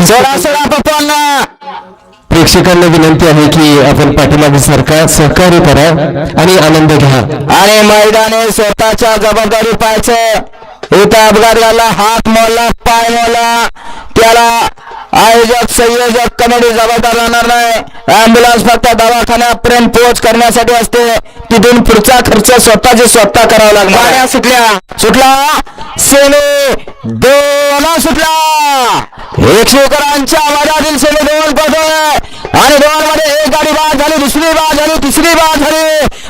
सोडा पप्पांना प्रेक्षकांना विनंती आहे की आपण पाठीमागे सारखा सहकार्य करा आणि आनंद घ्या आणि मैदाने स्वतःच्या जबाबदारी पाहायचं। इथं अपघात झाला, हात मोडला, पाय मोडला, त्याला आयोजक संयोजक कमिटी जबाबदार राहणार नाही। ॲम्ब्युलन्स फक्त दवाखान्यापर्यंत पोहोच करण्यासाठी असते, तिथून पुढचा खर्च स्वतः करावा लागणार। गाड्या सुटला सेमी दोन सुटला, एकशेकरांच्या आवाजातील सेमी दोन पडतोय आणि दोन मध्ये एक गाडी बाद झाली, दुसरी बाद झाली, तिसरी बाद झाली।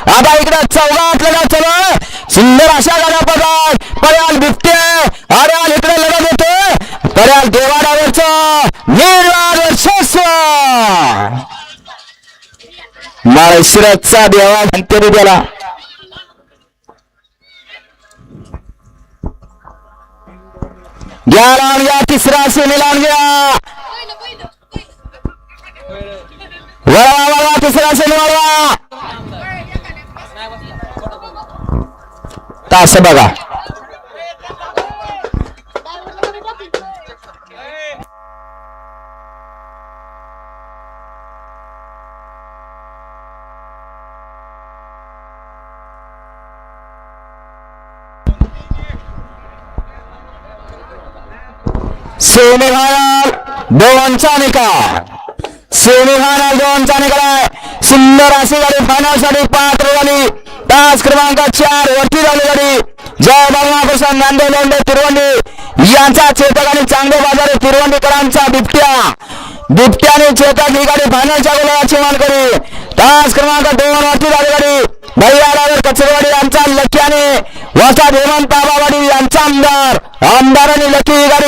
आता इकडे चौघात लढत चालू, सुंदर अशा गाड्या पडतात। पर्याल बिबटे आर्याल इकडे लढत होते, पर्याल देवाडावरचं निर्वाद वर्चस्व माळशिरसचा देवा म्हणते रे त्याला। घ्या लावून घ्या, तिसरा सेमी लावून घ्या, वळवा तिसरा सेमी वळवा, तास बघा। सेमीफायनल दोनचा निकाल, सेमीफायनल दोनचा निकाल आहे। सुंदर अशी गाडी फायनल साठी पात्र झाली। तास क्रमांक 4 वरती झाली गाडी। जय बालनाप्रसाद नांदेड लोंढे तिरुवंडी यांचा चेतक आणि चांगले बाजार तिरुवंडीकरांचा बिबट्याने चेतक ही गाडी फायनलच्या गोलाची मानकरी। तास क्रमांक 2 वरती झाली गाडी। भैयालावर कचरवाडी यांचा लकी आणि वसाद हेमंत आबावाडी यांचा आमदारांनी लकी ही गाडी